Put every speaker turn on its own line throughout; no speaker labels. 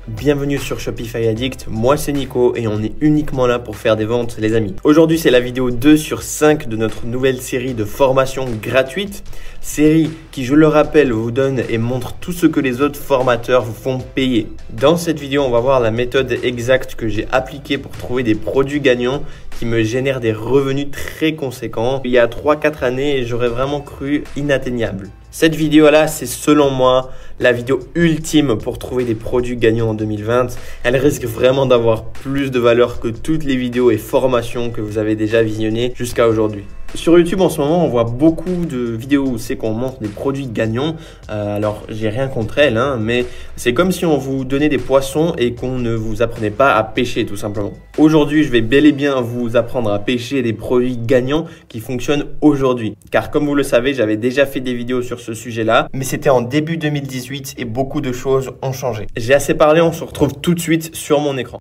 Bienvenue sur Shopify Addict, moi c'est Nico et on est uniquement là pour faire des ventes les amis. Aujourd'hui c'est la vidéo 2 sur 5 de notre nouvelle série de formations gratuites. Série qui, je le rappelle, vous donne et montre tout ce que les autres formateurs vous font payer. Dans cette vidéo on va voir la méthode exacte que j'ai appliquée pour trouver des produits gagnants qui me génèrent des revenus très conséquents. Il y a 3-4 années j'aurais vraiment cru inatteignable. Cette vidéo-là, c'est selon moi la vidéo ultime pour trouver des produits gagnants en 2020. Elle risque vraiment d'avoir plus de valeur que toutes les vidéos et formations que vous avez déjà visionnées jusqu'à aujourd'hui. Sur YouTube en ce moment, on voit beaucoup de vidéos où c'est qu'on montre des produits gagnants. Alors, j'ai rien contre elles, mais c'est comme si on vous donnait des poissons et qu'on ne vous apprenait pas à pêcher tout simplement. Aujourd'hui, je vais bel et bien vous apprendre à pêcher des produits gagnants qui fonctionnent aujourd'hui. Car comme vous le savez, j'avais déjà fait des vidéos sur ce sujet-là, mais c'était en début 2018 et beaucoup de choses ont changé. J'ai assez parlé, on se retrouve tout de suite sur mon écran.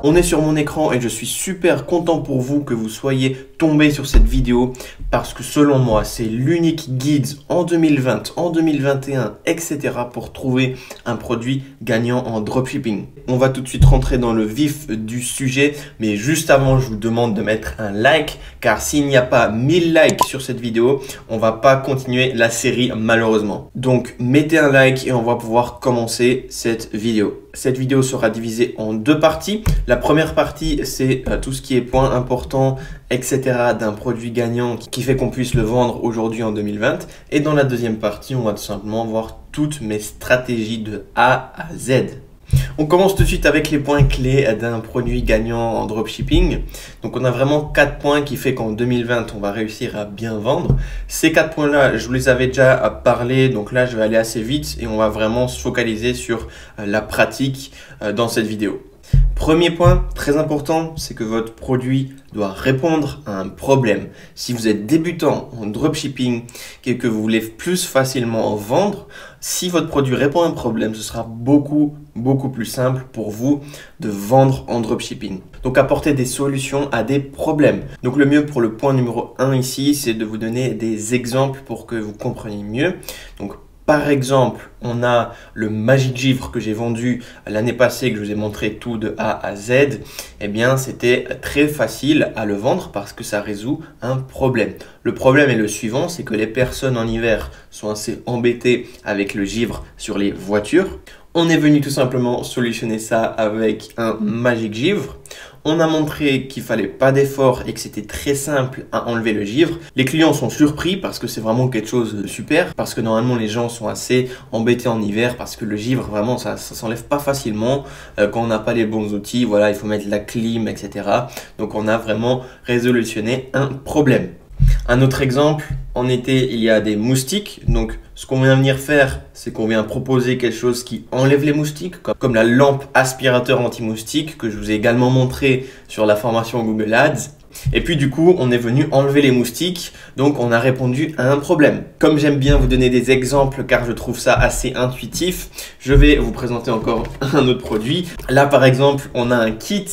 On est sur mon écran et je suis super content pour vous que vous soyez tombé sur cette vidéo parce que selon moi, c'est l'unique guide en 2020, en 2021, etc. pour trouver un produit gagnant en dropshipping. On va tout de suite rentrer dans le vif du sujet, mais juste avant, je vous demande de mettre un like car s'il n'y a pas 1000 likes sur cette vidéo, on va pas continuer la série malheureusement. Donc, mettez un like et on va pouvoir commencer cette vidéo. Cette vidéo sera divisée en deux parties. La première partie, c'est tout ce qui est points importants, etc. d'un produit gagnant qui fait qu'on puisse le vendre aujourd'hui en 2020. Et dans la deuxième partie, on va tout simplement voir toutes mes stratégies de A à Z. On commence tout de suite avec les points clés d'un produit gagnant en dropshipping. Donc on a vraiment 4 points qui fait qu'en 2020, on va réussir à bien vendre. Ces 4 points-là, je vous les avais déjà parlé, donc là je vais aller assez vite et on va vraiment se focaliser sur la pratique dans cette vidéo. Premier point, très important, c'est que votre produit doit répondre à un problème. Si vous êtes débutant en dropshipping et que vous voulez plus facilement vendre, si votre produit répond à un problème, ce sera beaucoup plus simple pour vous de vendre en dropshipping. Donc apporter des solutions à des problèmes. Donc le mieux pour le point numéro 1 ici, c'est de vous donner des exemples pour que vous compreniez mieux. Donc par exemple, on a le Magic Givre que j'ai vendu l'année passée, que je vous ai montré tout de A à Z. Eh bien, c'était très facile à le vendre parce que ça résout un problème. Le problème est le suivant, c'est que les personnes en hiver sont assez embêtées avec le givre sur les voitures. On est venu tout simplement solutionner ça avec un Magic Givre. On a montré qu'il fallait pas d'effort et que c'était très simple à enlever le givre. Les clients sont surpris parce que c'est vraiment quelque chose de super. Parce que normalement, les gens sont assez embêtés en hiver parce que le givre, vraiment, ça s'enlève pas facilement quand on n'a pas les bons outils. Voilà, il faut mettre la clim, etc. Donc, on a vraiment résolutionné un problème. Un autre exemple, en été, il y a des moustiques. Donc, ce qu'on vient venir faire, c'est qu'on vient proposer quelque chose qui enlève les moustiques, comme la lampe aspirateur anti-moustique que je vous ai également montré sur la formation Google Ads. Et puis du coup, on est venu enlever les moustiques, donc on a répondu à un problème. Comme j'aime bien vous donner des exemples car je trouve ça assez intuitif, je vais vous présenter encore un autre produit. Là par exemple, on a un kit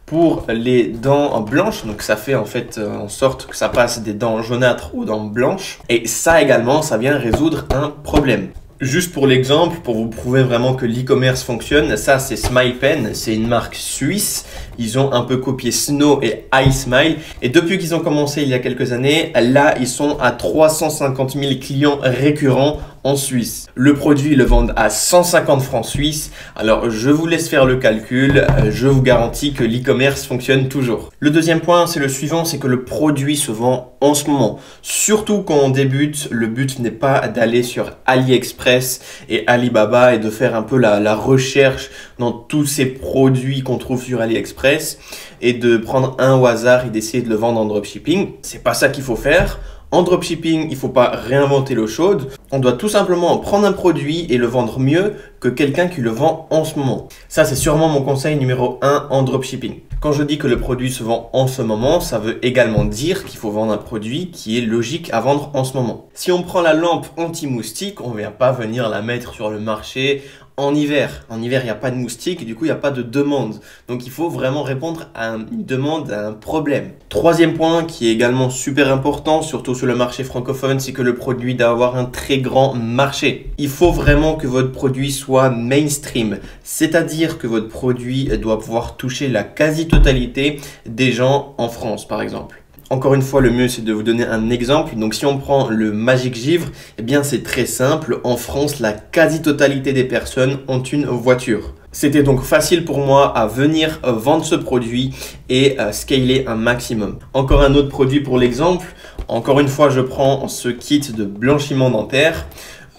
pour les dents blanches, donc ça fait en fait en sorte que ça passe des dents jaunâtres aux dents blanches. Et ça également, ça vient résoudre un problème. Juste pour l'exemple, pour vous prouver vraiment que l'e-commerce fonctionne, ça c'est SmilePen, c'est une marque suisse. Ils ont un peu copié Snow et iSmile. Et depuis qu'ils ont commencé il y a quelques années, là ils sont à 350 000 clients récurrents en Suisse. Le produit, ils le vendent à 150 francs suisses. Alors, je vous laisse faire le calcul. Je vous garantis que l'e-commerce fonctionne toujours. Le deuxième point, c'est le suivant, c'est que le produit se vend en ce moment. Surtout quand on débute, le but n'est pas d'aller sur AliExpress et Alibaba et de faire un peu la recherche dans tous ces produits qu'on trouve sur AliExpress et de prendre un au hasard et d'essayer de le vendre en dropshipping. C'est pas ça qu'il faut faire. En dropshipping, il ne faut pas réinventer l'eau chaude. On doit tout simplement prendre un produit et le vendre mieux que quelqu'un qui le vend en ce moment. Ça, c'est sûrement mon conseil numéro 1 en dropshipping. Quand je dis que le produit se vend en ce moment, ça veut également dire qu'il faut vendre un produit qui est logique à vendre en ce moment. Si on prend la lampe anti-moustique, on ne vient pas venir la mettre sur le marché en hiver. En hiver, il n'y a pas de moustiques, du coup, il n'y a pas de demande. Donc, il faut vraiment répondre à une demande, à un problème. Troisième point qui est également super important, surtout sur le marché francophone, c'est que le produit doit avoir un très grand marché. Il faut vraiment que votre produit soit mainstream, c'est-à-dire que votre produit doit pouvoir toucher la quasi-totalité des gens en France, par exemple. Encore une fois, le mieux, c'est de vous donner un exemple. Donc, si on prend le Magic Givre, eh bien, c'est très simple. En France, la quasi-totalité des personnes ont une voiture. C'était donc facile pour moi à venir vendre ce produit et scaler un maximum. Encore un autre produit pour l'exemple. Encore une fois, je prends ce kit de blanchiment dentaire.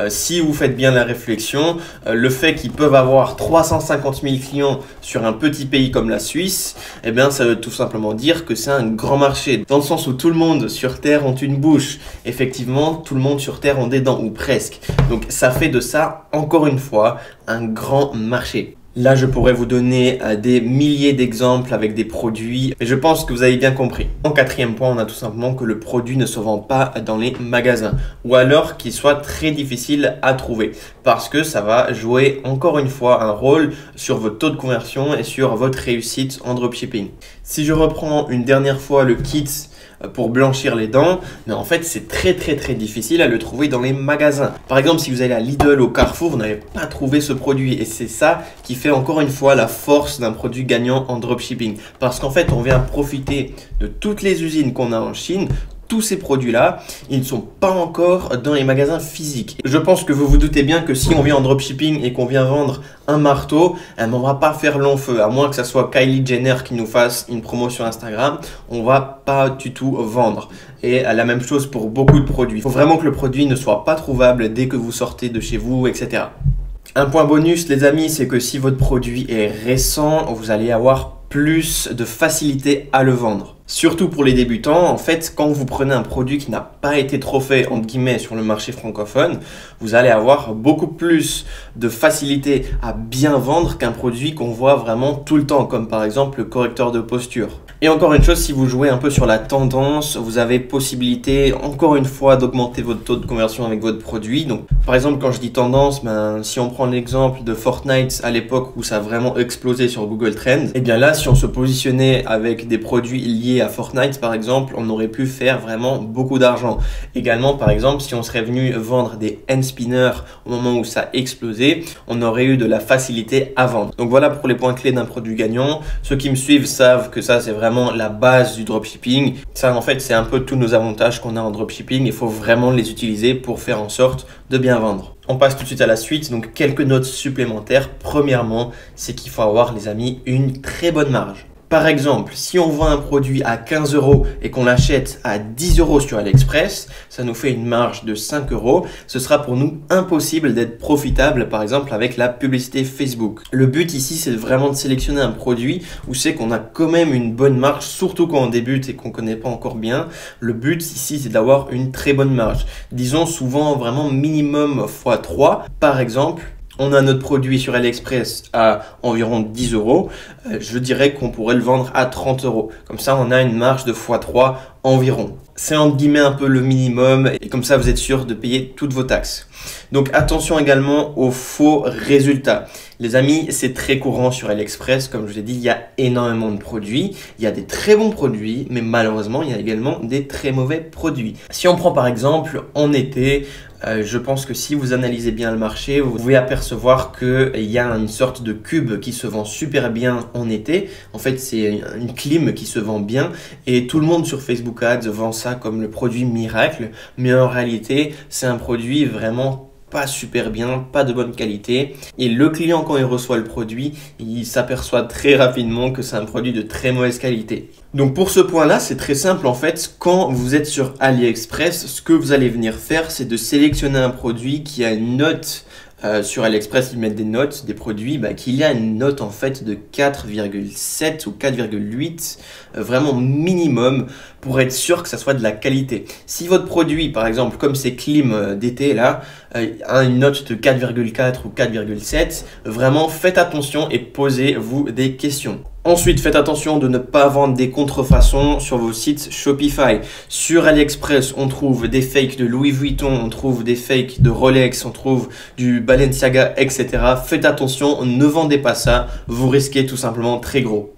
Si vous faites bien la réflexion, le fait qu'ils peuvent avoir 350 000 clients sur un petit pays comme la Suisse, eh bien, ça veut tout simplement dire que c'est un grand marché. Dans le sens où tout le monde sur Terre ont une bouche. Effectivement, tout le monde sur Terre ont des dents, ou presque. Donc, ça fait de ça, encore une fois, un grand marché. Là, je pourrais vous donner des milliers d'exemples avec des produits, mais je pense que vous avez bien compris. En quatrième point, on a tout simplement que le produit ne se vend pas dans les magasins, ou alors qu'il soit très difficile à trouver, parce que ça va jouer encore une fois un rôle sur votre taux de conversion et sur votre réussite en dropshipping. Si je reprends une dernière fois le kit pour blanchir les dents, mais en fait c'est très difficile à le trouver dans les magasins. Par exemple, si vous allez à Lidl, au Carrefour, vous n'allez pas trouver ce produit, et c'est ça qui fait encore une fois la force d'un produit gagnant en dropshipping, parce qu'en fait on vient profiter de toutes les usines qu'on a en Chine. Tous ces produits-là, ils ne sont pas encore dans les magasins physiques. Je pense que vous vous doutez bien que si on vient en dropshipping et qu'on vient vendre un marteau, on ne va pas faire long feu. À moins que ce soit Kylie Jenner qui nous fasse une promo sur Instagram, on ne va pas du tout vendre. Et la même chose pour beaucoup de produits. Il faut vraiment que le produit ne soit pas trouvable dès que vous sortez de chez vous, etc. Un point bonus, les amis, c'est que si votre produit est récent, vous allez avoir plus de facilité à le vendre. Surtout pour les débutants, en fait, quand vous prenez un produit qui n'a pas été trop fait, entre guillemets, sur le marché francophone, vous allez avoir beaucoup plus de facilité à bien vendre qu'un produit qu'on voit vraiment tout le temps, comme par exemple le correcteur de posture. Et encore une chose, si vous jouez un peu sur la tendance, vous avez possibilité, encore une fois, d'augmenter votre taux de conversion avec votre produit. Donc, par exemple, quand je dis tendance, si on prend l'exemple de Fortnite à l'époque où ça a vraiment explosé sur Google Trends, et bien là, si on se positionnait avec des produits liés à Fortnite, par exemple, on aurait pu faire vraiment beaucoup d'argent. Également, par exemple, si on serait venu vendre des hand spinners au moment où ça a explosé, on aurait eu de la facilité à vendre. Donc voilà pour les points clés d'un produit gagnant. Ceux qui me suivent savent que ça, c'est vraiment la base du dropshipping. Ça, en fait, c'est un peu tous nos avantages qu'on a en dropshipping. Il faut vraiment les utiliser pour faire en sorte de bien vendre. On passe tout de suite à la suite. Donc, quelques notes supplémentaires. Premièrement, c'est qu'il faut avoir, les amis, une très bonne marge. Par exemple, si on vend un produit à 15 € et qu'on l'achète à 10 € sur AliExpress, ça nous fait une marge de 5 €. Ce sera pour nous impossible d'être profitable, par exemple, avec la publicité Facebook. Le but ici, c'est vraiment de sélectionner un produit où c'est qu'on a quand même une bonne marge, surtout quand on débute et qu'on ne connaît pas encore bien. Le but ici, c'est d'avoir une très bonne marge. Disons souvent vraiment minimum x3. Par exemple, on a notre produit sur AliExpress à environ 10 €. Je dirais qu'on pourrait le vendre à 30 €. Comme ça, on a une marge de x3 environ. C'est entre guillemets un peu le minimum et comme ça, vous êtes sûr de payer toutes vos taxes. Donc, attention également aux faux résultats. Les amis, c'est très courant sur AliExpress. Comme je vous l'ai dit, il y a énormément de produits. Il y a des très bons produits, mais malheureusement, il y a également des très mauvais produits. Si on prend par exemple en été, je pense que si vous analysez bien le marché, vous pouvez apercevoir qu'il y a une sorte de cube qui se vend super bien en été. En fait, c'est une clim qui se vend bien et tout le monde sur Facebook Ads vend ça comme le produit miracle. Mais en réalité, c'est un produit vraiment pas super bien, pas de bonne qualité. Et le client, quand il reçoit le produit, il s'aperçoit très rapidement que c'est un produit de très mauvaise qualité. Donc pour ce point-là, c'est très simple en fait. Quand vous êtes sur AliExpress, ce que vous allez venir faire, c'est de sélectionner un produit qui a une note. Sur AliExpress, ils mettent des notes, des produits, qu'il y a une note en fait de 4,7 ou 4,8, vraiment minimum pour être sûr que ça soit de la qualité. Si votre produit, par exemple, comme ces clims d'été là, a une note de 4,4 ou 4,7, vraiment faites attention et posez-vous des questions. Ensuite, faites attention de ne pas vendre des contrefaçons sur vos sites Shopify. Sur AliExpress, on trouve des fakes de Louis Vuitton, on trouve des fakes de Rolex, on trouve du Balenciaga, etc. Faites attention, ne vendez pas ça, vous risquez tout simplement très gros.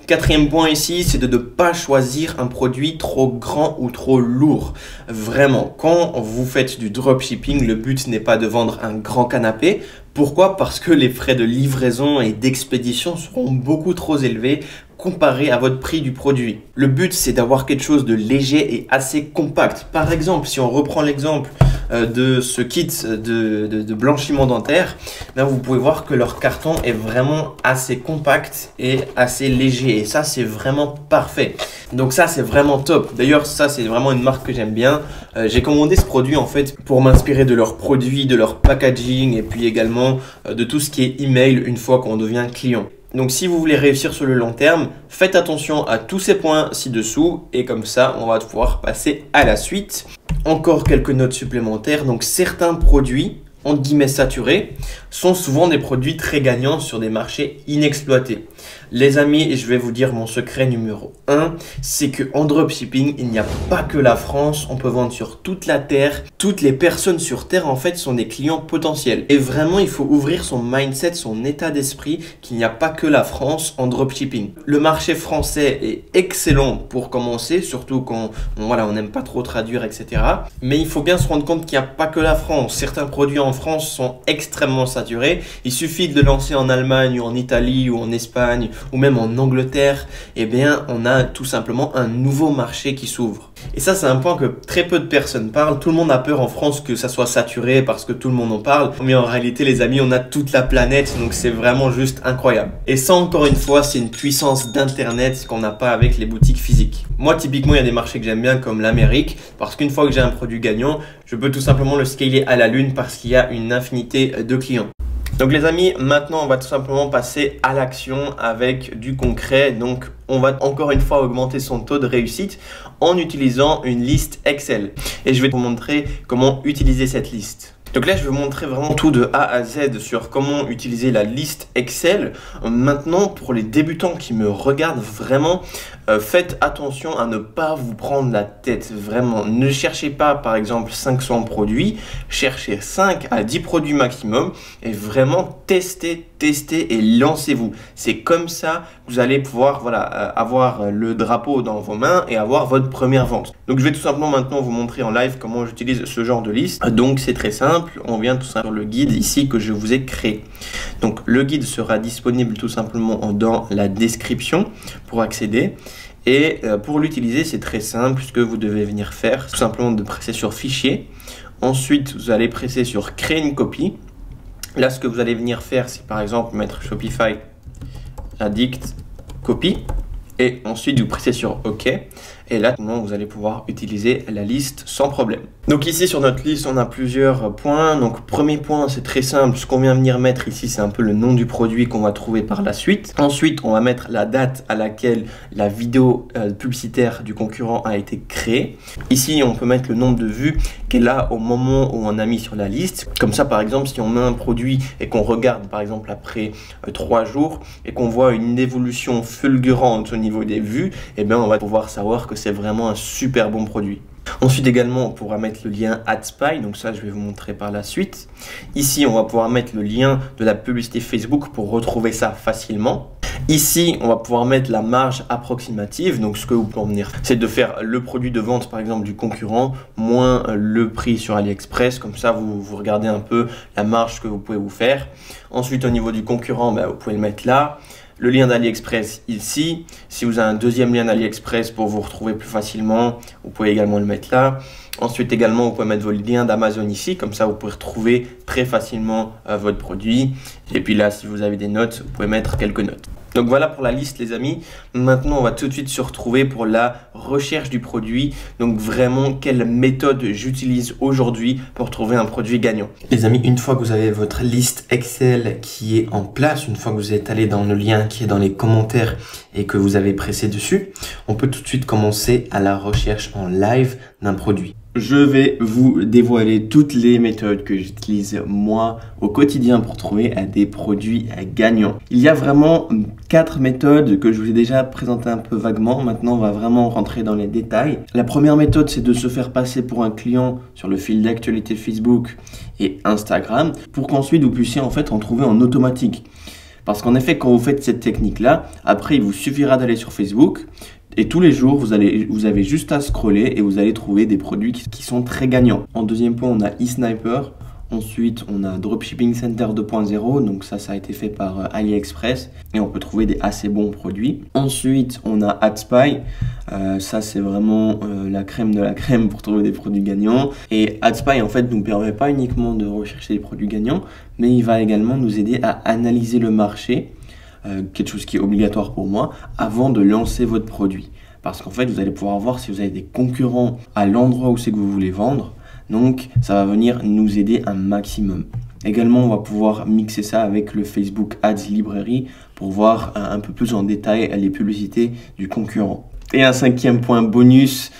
Quatrième point ici, c'est de ne pas choisir un produit trop grand ou trop lourd. Vraiment, quand vous faites du dropshipping, le but n'est pas de vendre un grand canapé. Pourquoi? Parce que les frais de livraison et d'expédition seront beaucoup trop élevés comparé à votre prix du produit. Le but, c'est d'avoir quelque chose de léger et assez compact. Par exemple, si on reprend l'exemple de ce kit de blanchiment dentaire, là, vous pouvez voir que leur carton est vraiment assez compact et assez léger. Et ça, c'est vraiment parfait. Donc ça, c'est vraiment top. D'ailleurs, ça, c'est vraiment une marque que j'aime bien. J'ai commandé ce produit en fait pour m'inspirer de leurs produits, de leur packaging et puis également de tout ce qui est email une fois qu'on devient client. Donc si vous voulez réussir sur le long terme, faites attention à tous ces points ci-dessous et comme ça, on va pouvoir passer à la suite. Encore quelques notes supplémentaires. Donc certains produits, entre guillemets saturés, sont souvent des produits très gagnants sur des marchés inexploités. Les amis, je vais vous dire mon secret numéro 1, c'est qu'en dropshipping, il n'y a pas que la France, on peut vendre sur toute la Terre. Toutes les personnes sur Terre, en fait, sont des clients potentiels. Et vraiment, il faut ouvrir son mindset, son état d'esprit, qu'il n'y a pas que la France en dropshipping. Le marché français est excellent pour commencer, surtout quand on n'aime pas trop traduire, etc. Mais il faut bien se rendre compte qu'il n'y a pas que la France. Certains produits en France sont extrêmement saturés. Il suffit de le lancer en Allemagne ou en Italie ou en Espagne ou même en Angleterre, eh bien, on a tout simplement un nouveau marché qui s'ouvre. Et ça, c'est un point que très peu de personnes parlent. Tout le monde a peur en France que ça soit saturé parce que tout le monde en parle. Mais en réalité, les amis, on a toute la planète, donc c'est vraiment juste incroyable. Et ça, encore une fois, c'est une puissance d'Internet qu'on n'a pas avec les boutiques physiques. Moi, typiquement, il y a des marchés que j'aime bien comme l'Amérique parce qu'une fois que j'ai un produit gagnant, je peux tout simplement le scaler à la lune parce qu'il y a une infinité de clients. Donc les amis, maintenant on va tout simplement passer à l'action avec du concret. Donc on va encore une fois augmenter son taux de réussite en utilisant une liste Excel. Et je vais vous montrer comment utiliser cette liste. Donc là, je vais vous montrer vraiment tout de A à Z sur comment utiliser la liste Excel. Maintenant, pour les débutants qui me regardent vraiment, faites attention à ne pas vous prendre la tête. Vraiment, ne cherchez pas par exemple 500 produits, cherchez 5 à 10 produits maximum et vraiment testez et lancez-vous. C'est comme ça que vous allez pouvoir avoir le drapeau dans vos mains et avoir votre première vente. Donc je vais tout simplement maintenant vous montrer en live comment j'utilise ce genre de liste. Donc c'est très simple, on vient tout simplement sur le guide ici que je vous ai créé. Donc le guide sera disponible tout simplement dans la description pour accéder. Et pour l'utiliser, c'est très simple. Ce que vous devez venir faire, tout simplement de presser sur fichier. Ensuite, vous allez presser sur créer une copie. Là, ce que vous allez venir faire, c'est par exemple mettre Shopify Addict Copy. Et ensuite, vous pressez sur OK. Et là, vous allez pouvoir utiliser la liste sans problème. Donc ici, sur notre liste, on a plusieurs points. Donc premier point, c'est très simple. Ce qu'on vient venir mettre ici, c'est un peu le nom du produit qu'on va trouver par la suite. Ensuite, on va mettre la date à laquelle la vidéo publicitaire du concurrent a été créée. Ici, on peut mettre le nombre de vues qu'elle a au moment où on a mis sur la liste. Comme ça, par exemple, si on met un produit et qu'on regarde, par exemple, après 3 jours et qu'on voit une évolution fulgurante au niveau des vues, eh bien, on va pouvoir savoir que c'est vraiment un super bon produit. Ensuite également, on pourra mettre le lien AdSpy, donc ça je vais vous montrer par la suite. Ici, on va pouvoir mettre le lien de la publicité Facebook pour retrouver ça facilement. Ici, on va pouvoir mettre la marge approximative, donc ce que vous pouvez venir, c'est de faire le produit de vente par exemple du concurrent moins le prix sur AliExpress, comme ça vous regardez un peu la marge que vous pouvez vous faire. Ensuite, au niveau du concurrent, vous pouvez le mettre là. Le lien d'AliExpress ici. Si vous avez un deuxième lien d'AliExpress pour vous retrouver plus facilement, vous pouvez également le mettre là. Ensuite également, vous pouvez mettre vos liens d'Amazon ici. Comme ça, vous pouvez retrouver très facilement votre produit. Et puis là, si vous avez des notes, vous pouvez mettre quelques notes. Donc voilà pour la liste les amis. Maintenant on va tout de suite se retrouver pour la recherche du produit. Donc vraiment quelle méthode j'utilise aujourd'hui pour trouver un produit gagnant. Les amis, une fois que vous avez votre liste Excel qui est en place, une fois que vous êtes allé dans le lien qui est dans les commentaires et que vous avez pressé dessus, on peut tout de suite commencer à la recherche en live d'un produit. Je vais vous dévoiler toutes les méthodes que j'utilise moi au quotidien pour trouver des produits gagnants. Il y a vraiment 4 méthodes que je vous ai déjà présentées un peu vaguement. Maintenant, on va vraiment rentrer dans les détails. La première méthode, c'est de se faire passer pour un client sur le fil d'actualité Facebook et Instagram pour qu'ensuite vous puissiez en fait en trouver en automatique. Parce qu'en effet, quand vous faites cette technique-là, après, il vous suffira d'aller sur Facebook. Et tous les jours, vous avez juste à scroller et vous allez trouver des produits qui sont très gagnants. En deuxième point, on a eSniper. Ensuite, on a Dropshipping Center 2.0. Donc ça a été fait par AliExpress. Et on peut trouver des assez bons produits. Ensuite, on a AdSpy. Ça, c'est vraiment la crème de la crème pour trouver des produits gagnants. Et AdSpy, en fait, ne nous permet pas uniquement de rechercher des produits gagnants, mais il va également nous aider à analyser le marché. Quelque chose qui est obligatoire pour moi, avant de lancer votre produit. Parce qu'en fait, vous allez pouvoir voir si vous avez des concurrents à l'endroit où c'est que vous voulez vendre. Donc, ça va venir nous aider un maximum. Également, on va pouvoir mixer ça avec le Facebook Ads Library pour voir un peu plus en détail les publicités du concurrent. Et un cinquième point bonus,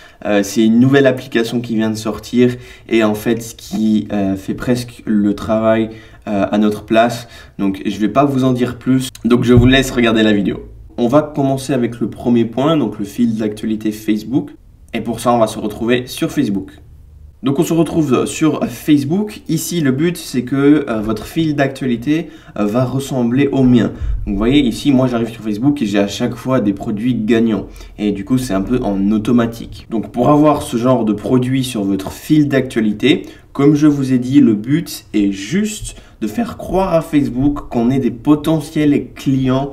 c'est une nouvelle application qui vient de sortir et en fait qui fait presque le travail à notre place. Donc je ne vais pas vous en dire plus, donc je vous laisse regarder la vidéo. On va commencer avec le premier point, donc le fil d'actualité Facebook. Et pour ça, on va se retrouver sur Facebook. Donc on se retrouve sur Facebook. Ici, le but, c'est que votre fil d'actualité va ressembler au mien. Donc vous voyez, ici, moi, j'arrive sur Facebook et j'ai à chaque fois des produits gagnants. Et du coup, c'est un peu en automatique. Donc pour avoir ce genre de produit sur votre fil d'actualité, comme je vous ai dit, le but est juste de faire croire à Facebook qu'on est des potentiels clients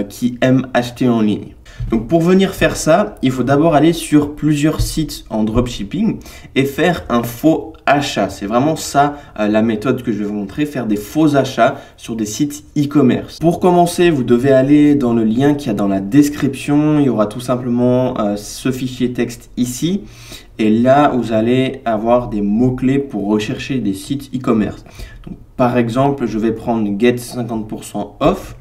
qui aiment acheter en ligne. Donc pour venir faire ça, il faut d'abord aller sur plusieurs sites en dropshipping et faire un faux achat. C'est vraiment ça la méthode que je vais vous montrer, faire des faux achats sur des sites e-commerce. Pour commencer, vous devez aller dans le lien qu'il y a dans la description. Il y aura tout simplement ce fichier texte ici. Et là, vous allez avoir des mots-clés pour rechercher des sites e-commerce. Donc, par exemple, je vais prendre Get 50% off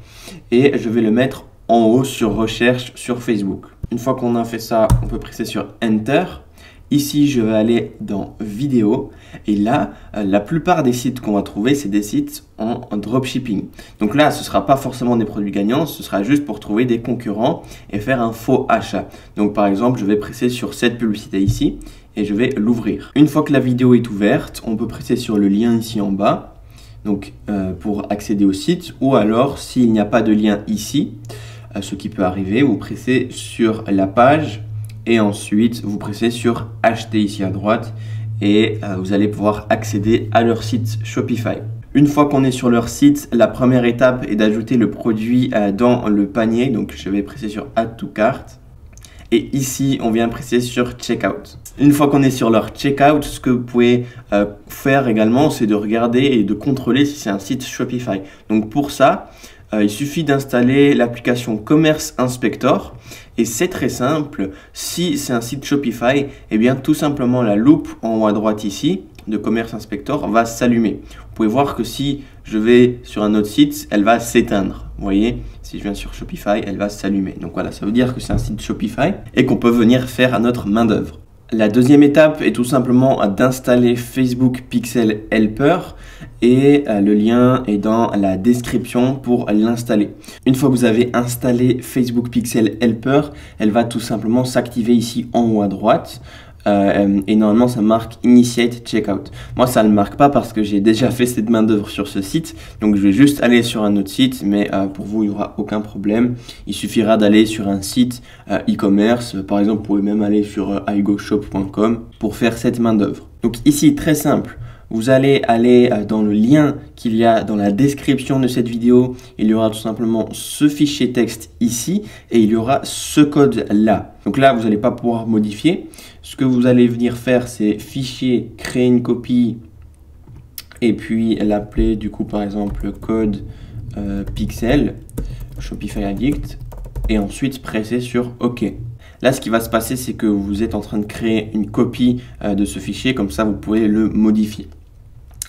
et je vais le mettre en haut sur recherche sur Facebook. Une fois qu'on a fait ça, on peut presser sur Enter. Ici, je vais aller dans vidéo et là, la plupart des sites qu'on va trouver, c'est des sites en dropshipping. Donc là, ce ne sera pas forcément des produits gagnants, ce sera juste pour trouver des concurrents et faire un faux achat. Donc par exemple, je vais presser sur cette publicité ici et je vais l'ouvrir. Une fois que la vidéo est ouverte, on peut presser sur le lien ici en bas. Donc pour accéder au site, ou alors s'il n'y a pas de lien ici, ce qui peut arriver, vous pressez sur la page et ensuite vous pressez sur acheter ici à droite et vous allez pouvoir accéder à leur site Shopify. Une fois qu'on est sur leur site, la première étape est d'ajouter le produit dans le panier. Donc je vais presser sur Add to Cart et ici on vient presser sur Checkout. Une fois qu'on est sur leur Checkout, ce que vous pouvez faire également, c'est de regarder et de contrôler si c'est un site Shopify. Donc pour ça, il suffit d'installer l'application Commerce Inspector et c'est très simple. Si c'est un site Shopify, eh bien tout simplement la loupe en haut à droite ici de Commerce Inspector va s'allumer. Vous pouvez voir que si je vais sur un autre site, elle va s'éteindre. Vous voyez, si je viens sur Shopify, elle va s'allumer. Donc voilà, ça veut dire que c'est un site Shopify et qu'on peut venir faire à notre main d'œuvre. La deuxième étape est tout simplement d'installer Facebook Pixel Helper et le lien est dans la description pour l'installer. Une fois que vous avez installé Facebook Pixel Helper, elle va tout simplement s'activer ici en haut à droite. Et normalement ça marque Initiate Checkout. Moi ça ne le marque pas parce que j'ai déjà fait cette main d'œuvre sur ce site, donc je vais juste aller sur un autre site, mais pour vous il n'y aura aucun problème. Il suffira d'aller sur un site e-commerce, par exemple vous pouvez même aller sur igoshop.com pour faire cette main d'œuvre. Donc ici très simple. Vous allez aller dans le lien qu'il y a dans la description de cette vidéo. Il y aura tout simplement ce fichier texte ici et il y aura ce code là. Donc là, vous n'allez pas pouvoir modifier. Ce que vous allez venir faire, c'est fichier, créer une copie et puis l'appeler du coup par exemple code pixel Shopify Addict et ensuite presser sur OK. Là, ce qui va se passer, c'est que vous êtes en train de créer une copie de ce fichier, comme ça, vous pouvez le modifier.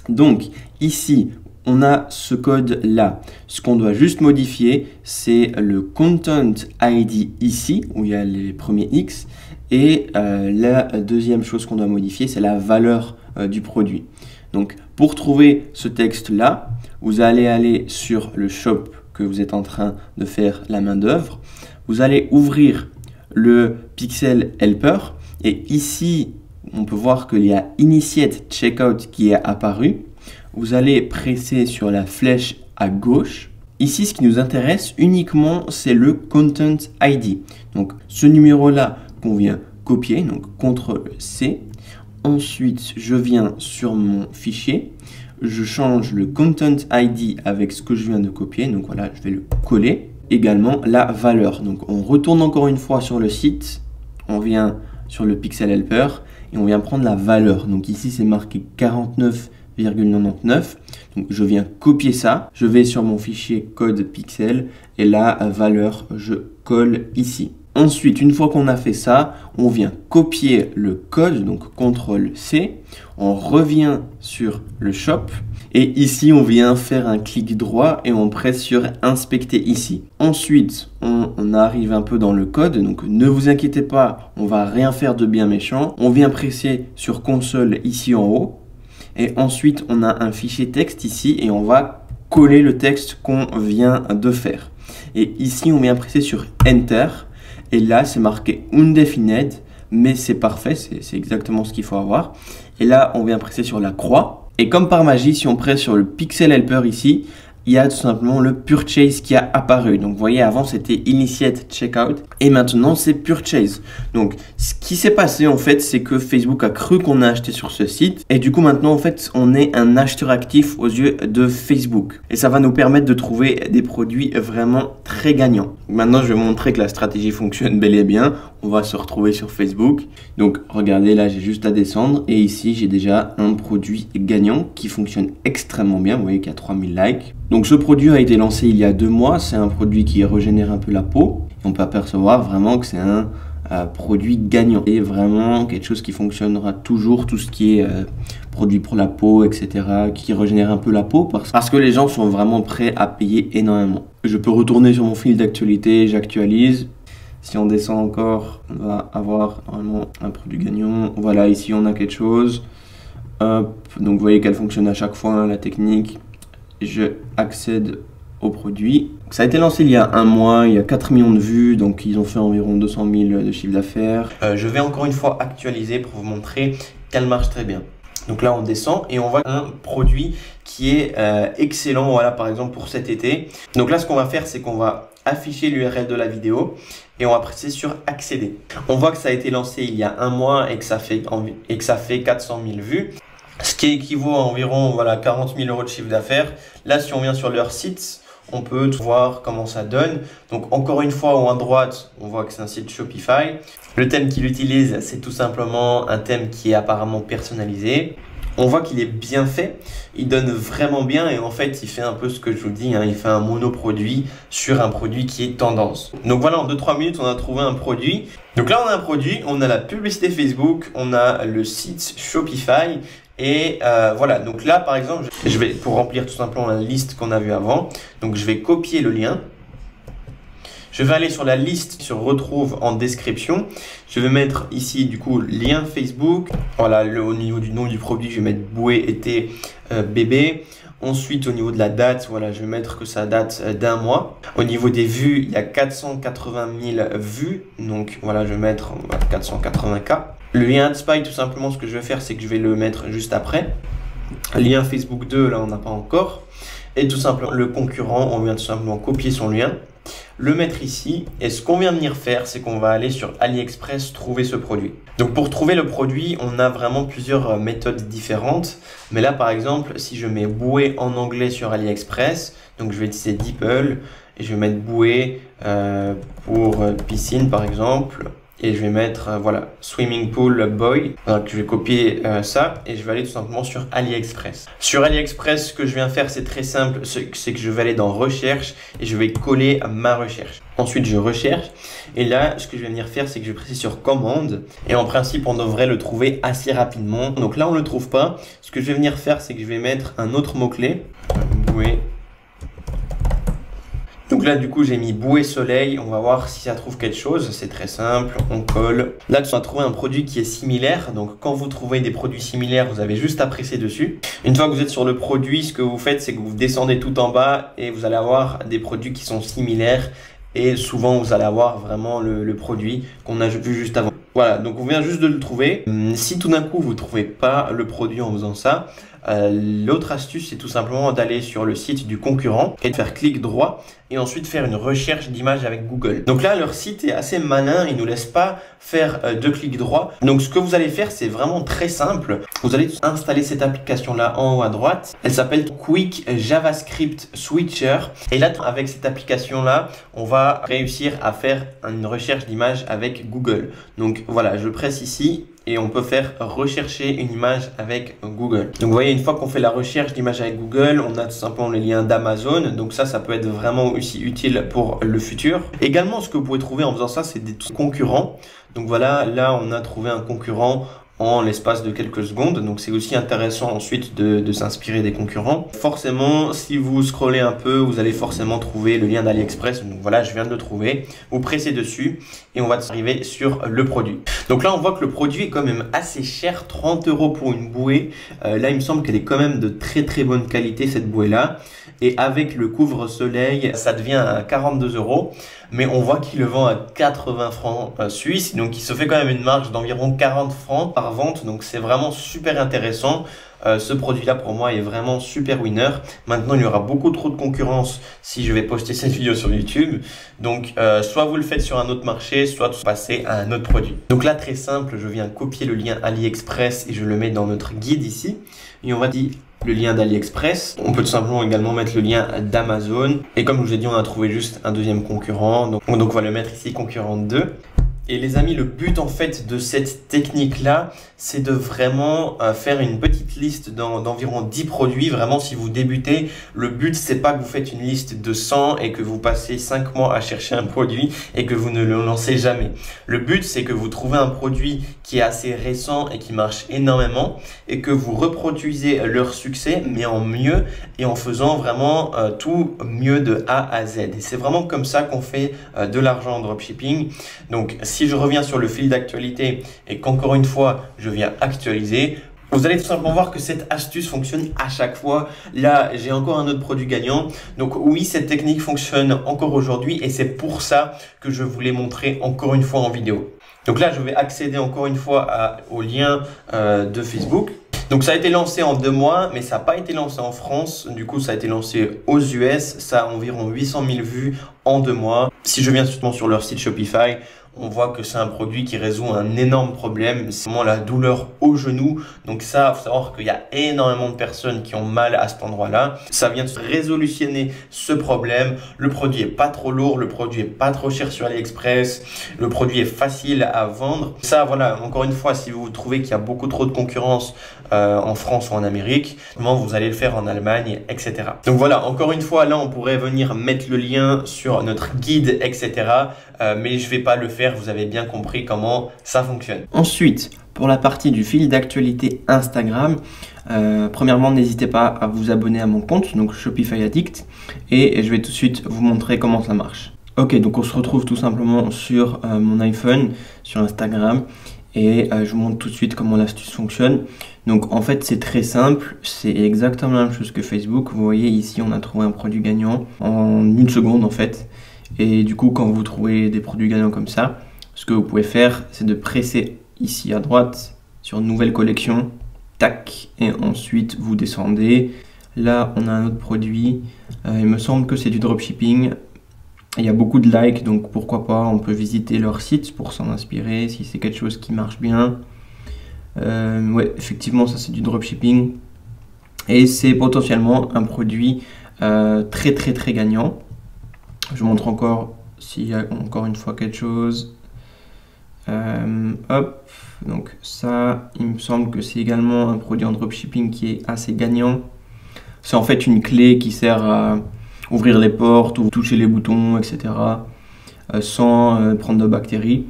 Donc, ici, on a ce code-là. Ce qu'on doit juste modifier, c'est le Content ID ici, où il y a les premiers X, Et la deuxième chose qu'on doit modifier, c'est la valeur du produit. Donc, pour trouver ce texte-là, vous allez aller sur le shop que vous êtes en train de faire la main d'œuvre. Vous allez ouvrir le Pixel Helper et ici, on peut voir qu'il y a Initiate Checkout qui est apparu. Vous allez presser sur la flèche à gauche. Ici, ce qui nous intéresse uniquement, c'est le Content ID. Donc, ce numéro-là qu'on vient copier, donc CTRL-C. Ensuite, je viens sur mon fichier. Je change le Content ID avec ce que je viens de copier. Donc voilà, je vais le coller. Également, la valeur. Donc, on retourne encore une fois sur le site. On vient sur le Pixel Helper et on vient prendre la valeur. Donc ici, c'est marqué 49,99. Donc, je viens copier ça. Je vais sur mon fichier code pixel et la valeur, je colle ici. Ensuite, une fois qu'on a fait ça, on vient copier le code, donc CTRL-C. On revient sur le shop et ici, on vient faire un clic droit et on presse sur inspecter ici. Ensuite, on arrive un peu dans le code, donc ne vous inquiétez pas, on va rien faire de bien méchant. On vient presser sur console ici en haut. Et ensuite, on a un fichier texte ici et on va coller le texte qu'on vient de faire. Et ici, on vient presser sur Enter. Et là, c'est marqué Undefined, mais c'est parfait, c'est exactement ce qu'il faut avoir. Et là, on vient presser sur la croix. Et comme par magie, si on presse sur le Pixel Helper ici, il y a tout simplement le Purchase qui a apparu. Donc, vous voyez, avant, c'était Initiate Checkout et maintenant, c'est Purchase. Donc, ce qui s'est passé, en fait, c'est que Facebook a cru qu'on a acheté sur ce site. Et du coup, maintenant, en fait, on est un acheteur actif aux yeux de Facebook. Et ça va nous permettre de trouver des produits vraiment très gagnants. Maintenant, je vais montrer que la stratégie fonctionne bel et bien. On va se retrouver sur Facebook. Donc, regardez, là, j'ai juste à descendre. Et ici, j'ai déjà un produit gagnant qui fonctionne extrêmement bien. Vous voyez qu'il y a 3000 likes. Donc, ce produit a été lancé il y a 2 mois. C'est un produit qui régénère un peu la peau. Et on peut apercevoir vraiment que c'est un produit gagnant. Et vraiment quelque chose qui fonctionnera toujours. Tout ce qui est produit pour la peau, etc. Qui régénère un peu la peau. Parce que les gens sont vraiment prêts à payer énormément. Je peux retourner sur mon fil d'actualité. J'actualise. Si on descend encore, on va avoir normalement un produit gagnant. Voilà, ici on a quelque chose. Hop. Donc vous voyez qu'elle fonctionne à chaque fois, hein, la technique. Je accède au produit. Ça a été lancé il y a 1 mois, il y a 4 millions de vues, donc ils ont fait environ 200 000 de chiffre d'affaires. Je vais encore une fois actualiser pour vous montrer qu'elle marche très bien. Donc là, on descend et on voit un produit qui est excellent, voilà, par exemple pour cet été. Donc là, ce qu'on va faire, c'est qu'on va afficher l'URL de la vidéo et on va presser sur accéder. On voit que ça a été lancé il y a 1 mois et que ça fait 400 000 vues. Ce qui équivaut à environ 40 000 € de chiffre d'affaires. Là, si on vient sur leur site, on peut voir comment ça donne. Donc, encore une fois, en haut à droite, on voit que c'est un site Shopify. Le thème qu'il utilise, c'est tout simplement un thème qui est apparemment personnalisé. On voit qu'il est bien fait, il donne vraiment bien et en fait, il fait un peu ce que je vous dis, hein, il fait un monoproduit sur un produit qui est tendance. Donc voilà, en 2-3 minutes, on a trouvé un produit. Donc là, on a un produit, on a la publicité Facebook, on a le site Shopify. Et voilà, donc là par exemple, je vais pour remplir tout simplement la liste qu'on a vue avant. Donc je vais copier le lien. Je vais aller sur la liste qui se retrouve en description. Je vais mettre ici du coup lien Facebook. Voilà, au niveau du nom du produit, je vais mettre bouée été bébé. Ensuite, au niveau de la date, voilà, je vais mettre que ça date d'1 mois. Au niveau des vues, il y a 480 000 vues. Donc voilà, je vais mettre 480K. Le lien AdSpy, tout simplement, ce que je vais faire, c'est que je vais le mettre juste après. Lien Facebook 2, là, on n'a pas encore. Et tout simplement, le concurrent, on vient tout simplement copier son lien, le mettre ici. Et ce qu'on vient de venir faire, c'est qu'on va aller sur AliExpress trouver ce produit. Donc, pour trouver le produit, on a vraiment plusieurs méthodes différentes. Mais là, par exemple, si je mets bouée en anglais sur AliExpress, donc je vais utiliser DeepL et je vais mettre bouée pour piscine, par exemple. Et je vais mettre, voilà, Swimming Pool Boy. Donc, je vais copier ça et je vais aller tout simplement sur AliExpress. Sur AliExpress, ce que je viens faire, c'est très simple. C'est que je vais aller dans Recherche et je vais coller ma recherche. Ensuite, je recherche. Et là, ce que je vais venir faire, c'est que je vais presser sur Commande. Et en principe, on devrait le trouver assez rapidement. Donc là, on ne le trouve pas. Ce que je vais venir faire, c'est que je vais mettre un autre mot-clé. Donc là, du coup, j'ai mis bouée soleil. On va voir si ça trouve quelque chose. C'est très simple. On colle. Là, tu vas trouver un produit qui est similaire. Donc, quand vous trouvez des produits similaires, vous avez juste à presser dessus. Une fois que vous êtes sur le produit, ce que vous faites, c'est que vous descendez tout en bas et vous allez avoir des produits qui sont similaires. Et souvent, vous allez avoir vraiment le produit qu'on a vu juste avant. Voilà, donc on vient juste de le trouver. Si tout d'un coup, vous ne trouvez pas le produit en faisant ça, l'autre astuce, c'est tout simplement d'aller sur le site du concurrent et de faire clic droit et ensuite faire une recherche d'image avec Google. Donc là, leur site est assez malin, il ne nous laisse pas faire deux clics droit. Donc ce que vous allez faire, c'est vraiment très simple. Vous allez installer cette application-là en haut à droite. Elle s'appelle Quick JavaScript Switcher. Et là, avec cette application-là, on va réussir à faire une recherche d'image avec Google. Donc voilà, je presse ici. Et on peut faire rechercher une image avec Google. Donc vous voyez, une fois qu'on fait la recherche d'image avec Google, on a tout simplement le lien d'Amazon. Donc ça peut être vraiment aussi utile pour le futur. Également, ce que vous pouvez trouver en faisant ça, c'est des concurrents. Donc voilà, là on a trouvé un concurrent en l'espace de quelques secondes. Donc c'est aussi intéressant ensuite de s'inspirer des concurrents. Forcément, si vous scrollez un peu, vous allez forcément trouver le lien d'AliExpress. Donc voilà, je viens de le trouver. Vous pressez dessus et on va arriver sur le produit. Donc là, on voit que le produit est quand même assez cher, 30 € pour une bouée. Là, il me semble qu'elle est quand même de très très bonne qualité, cette bouée-là. Et avec le couvre-soleil, ça devient à 42 €. Mais on voit qu'il le vend à 80 francs suisses. Donc, il se fait quand même une marge d'environ 40 francs par vente. Donc, c'est vraiment super intéressant. Ce produit-là, pour moi, est vraiment super winner. Maintenant, il y aura beaucoup trop de concurrence si je vais poster cette vidéo sur YouTube. Donc, soit vous le faites sur un autre marché, soit vous passez à un autre produit. Donc là, très simple, je viens copier le lien AliExpress et je le mets dans notre guide ici. Et on va dire le lien d'AliExpress. On peut tout simplement également mettre le lien d'Amazon. Et comme je vous ai dit, on a trouvé juste un deuxième concurrent. Donc on va le mettre ici, concurrent 2. Et les amis, le but en fait de cette technique-là, c'est de vraiment faire une petite liste d'environ 10 produits. Vraiment, si vous débutez, le but, c'est pas que vous faites une liste de 100 et que vous passez 5 mois à chercher un produit et que vous ne le lancez jamais. Le but, c'est que vous trouvez un produit qui est assez récent et qui marche énormément et que vous reproduisez leur succès, mais en mieux et en faisant vraiment tout mieux de A à Z. Et c'est vraiment comme ça qu'on fait de l'argent en dropshipping. Donc, si je reviens sur le fil d'actualité et qu'encore une fois, je viens actualiser, vous allez tout simplement voir que cette astuce fonctionne à chaque fois. Là, j'ai encore un autre produit gagnant. Donc oui, cette technique fonctionne encore aujourd'hui et c'est pour ça que je vous l'ai montré encore une fois en vidéo. Donc là, je vais accéder encore une fois au lien de Facebook. Donc ça a été lancé en 2 mois, mais ça n'a pas été lancé en France. Du coup, ça a été lancé aux US. Ça a environ 800 000 vues en 2 mois. Si je viens justement sur leur site Shopify, on voit que c'est un produit qui résout un énorme problème. C'est vraiment la douleur au genou. Donc ça, il faut savoir qu'il y a énormément de personnes qui ont mal à cet endroit-là. Ça vient de résolutionner ce problème. Le produit est pas trop lourd, le produit est pas trop cher sur AliExpress. Le produit est facile à vendre. Ça, voilà, encore une fois, si vous trouvez qu'il y a beaucoup trop de concurrence en France ou en Amérique, comment vous allez le faire en Allemagne, etc. Donc voilà, encore une fois, là, on pourrait venir mettre le lien sur notre guide, etc. Mais je vais pas le faire. Vous avez bien compris comment ça fonctionne. Ensuite, pour la partie du fil d'actualité Instagram, premièrement, n'hésitez pas à vous abonner à mon compte, donc Shopify Addict, et je vais tout de suite vous montrer comment ça marche. Ok, donc on se retrouve tout simplement sur mon iPhone, sur Instagram, et je vous montre tout de suite comment l'astuce fonctionne. Donc en fait, c'est très simple, c'est exactement la même chose que Facebook. Vous voyez ici, on a trouvé un produit gagnant en 1 seconde en fait. Et du coup, quand vous trouvez des produits gagnants comme ça, ce que vous pouvez faire, c'est de presser ici à droite sur Nouvelle collection, tac, et ensuite vous descendez. Là, on a un autre produit. Il me semble que c'est du dropshipping. Il y a beaucoup de likes, donc pourquoi pas, on peut visiter leur site pour s'en inspirer si c'est quelque chose qui marche bien. Ouais, effectivement, ça c'est du dropshipping. Et c'est potentiellement un produit très très très gagnant. Je vous montre encore s'il y a encore une fois quelque chose. Hop, donc ça, il me semble que c'est également un produit en dropshipping qui est assez gagnant. C'est en fait une clé qui sert à ouvrir les portes ou toucher les boutons, etc. Sans prendre de bactéries.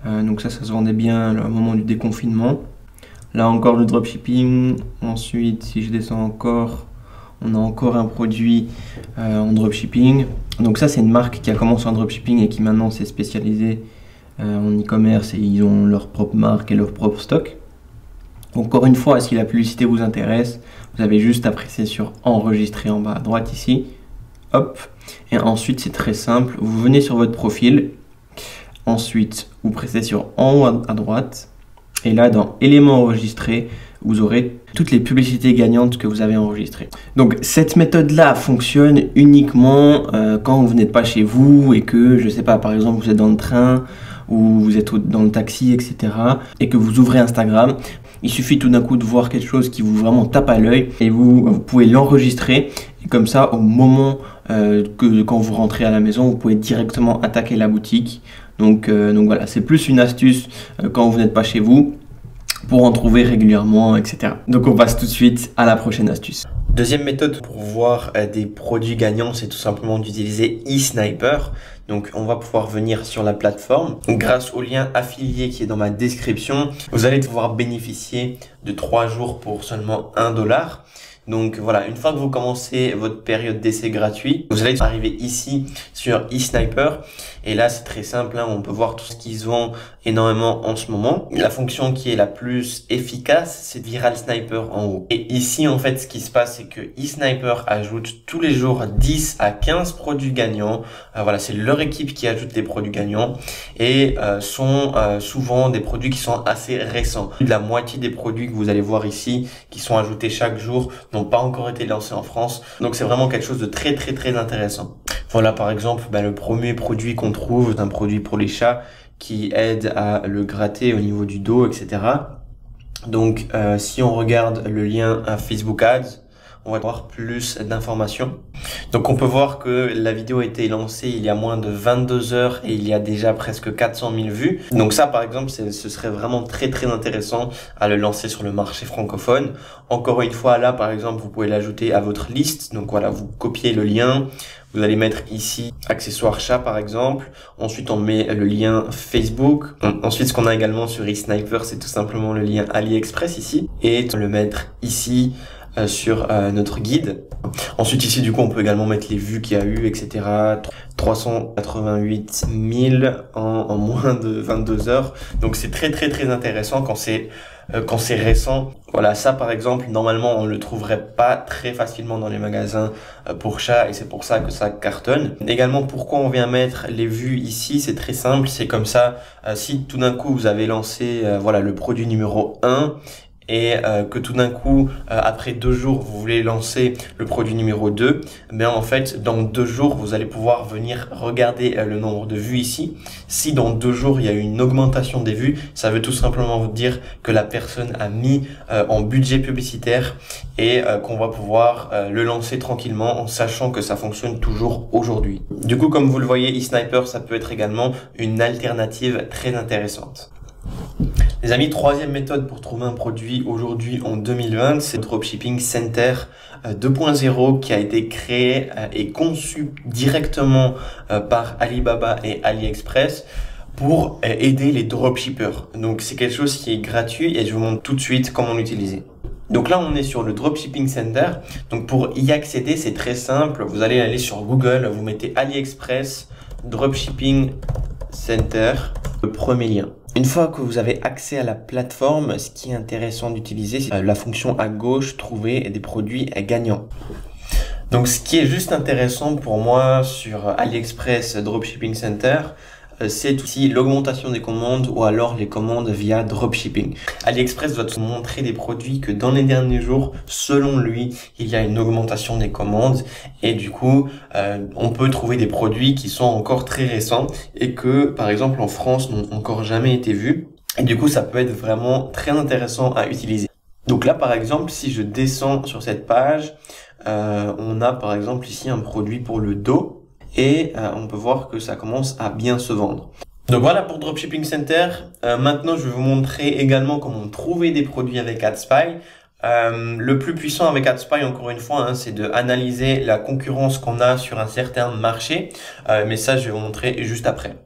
Donc ça se vendait bien au moment du déconfinement. Là encore le dropshipping. Ensuite, si je descends encore, On a encore un produit en dropshipping. Donc ça, c'est une marque qui a commencé en dropshipping et qui maintenant s'est spécialisée en e-commerce et ils ont leur propre marque et leur propre stock. Encore une fois, si la publicité vous intéresse, vous avez juste à presser sur enregistrer en bas à droite ici. Hop. Et ensuite, c'est très simple. Vous venez sur votre profil. Ensuite, vous pressez sur en haut à droite. Et là, dans éléments enregistrés, vous aurez toutes les publicités gagnantes que vous avez enregistrées. Donc, cette méthode-là fonctionne uniquement quand vous n'êtes pas chez vous et que, je ne sais pas, par exemple, vous êtes dans le train ou vous êtes dans le taxi, etc. et que vous ouvrez Instagram. Il suffit tout d'un coup de voir quelque chose qui vous vraiment tape à l'œil et vous pouvez l'enregistrer. Et comme ça, au moment quand vous rentrez à la maison, vous pouvez directement attaquer la boutique. Donc voilà, c'est plus une astuce quand vous n'êtes pas chez vous pour en trouver régulièrement, etc. Donc on passe tout de suite à la prochaine astuce. Deuxième méthode pour voir des produits gagnants, c'est tout simplement d'utiliser eSniper. Donc on va pouvoir venir sur la plateforme. Grâce au lien affilié qui est dans ma description, vous allez pouvoir bénéficier de 3 jours pour seulement 1 $. Donc voilà, une fois que vous commencez votre période d'essai gratuit, vous allez arriver ici sur eSniper. Et là, c'est très simple, hein, on peut voir tout ce qu'ils vendent énormément en ce moment. La fonction qui est la plus efficace, c'est Viral Sniper en haut. Et ici, en fait, ce qui se passe, c'est que eSniper ajoute tous les jours 10 à 15 produits gagnants. Voilà, c'est leur équipe qui ajoute les produits gagnants et sont souvent des produits qui sont assez récents. Plus de la moitié des produits que vous allez voir ici, qui sont ajoutés chaque jour, n'ont pas encore été lancés en France. Donc, c'est vraiment quelque chose de très, très, très intéressant. Voilà, par exemple, le premier produit qu'on trouve, c'est un produit pour les chats qui aide à le gratter au niveau du dos, etc. Donc, si on regarde le lien à Facebook Ads, on va avoir plus d'informations. Donc, on peut voir que la vidéo a été lancée il y a moins de 22 heures et il y a déjà presque 400 000 vues. Donc ça, par exemple, ce serait vraiment très, très intéressant à le lancer sur le marché francophone. Encore une fois, là, par exemple, vous pouvez l'ajouter à votre liste. Donc voilà, vous copiez le lien. Vous allez mettre ici accessoires chat par exemple. Ensuite, on met le lien Facebook. Ensuite, ce qu'on a également sur eSniper, c'est tout simplement le lien AliExpress ici. Et le mettre ici sur notre guide. Ensuite, ici, du coup, on peut également mettre les vues qu'il y a eu, etc. 388 000 en moins de 22 heures. Donc, c'est très, très, très intéressant quand c'est récent. Voilà, ça par exemple, normalement on le trouverait pas très facilement dans les magasins pour chats et c'est pour ça que ça cartonne. Également, pourquoi on vient mettre les vues ici, c'est très simple, c'est comme ça, si tout d'un coup vous avez lancé voilà le produit numéro 1 et que tout d'un coup, après 2 jours, vous voulez lancer le produit numéro 2, mais en fait, dans 2 jours, vous allez pouvoir venir regarder le nombre de vues ici. Si dans 2 jours, il y a eu une augmentation des vues, ça veut tout simplement vous dire que la personne a mis en budget publicitaire et qu'on va pouvoir le lancer tranquillement en sachant que ça fonctionne toujours aujourd'hui. Du coup, comme vous le voyez, eSniper, ça peut être également une alternative très intéressante. Les amis, troisième méthode pour trouver un produit aujourd'hui en 2020, c'est le Dropshipping Center 2.0 qui a été créé et conçu directement par Alibaba et AliExpress pour aider les dropshippers. Donc c'est quelque chose qui est gratuit et je vous montre tout de suite comment l'utiliser. Donc là, on est sur le Dropshipping Center. Donc pour y accéder, c'est très simple. Vous allez aller sur Google, vous mettez AliExpress Dropshipping Center, le premier lien. Une fois que vous avez accès à la plateforme, ce qui est intéressant d'utiliser, c'est la fonction à gauche, trouver des produits gagnants. Donc ce qui est juste intéressant pour moi sur AliExpress Dropshipping Center, c'est aussi l'augmentation des commandes ou alors les commandes via dropshipping. AliExpress doit te montrer des produits que dans les derniers jours, selon lui, il y a une augmentation des commandes et du coup, on peut trouver des produits qui sont encore très récents et que, par exemple, en France, n'ont encore jamais été vus. Et du coup, ça peut être vraiment très intéressant à utiliser. Donc là, par exemple, si je descends sur cette page, on a par exemple ici un produit pour le dos. Et on peut voir que ça commence à bien se vendre. Donc voilà pour Dropshipping Center. Maintenant, je vais vous montrer également comment trouver des produits avec AdSpy. Le plus puissant avec AdSpy, encore une fois, hein, c'est d'analyser la concurrence qu'on a sur un certain marché. Mais ça, je vais vous montrer juste après.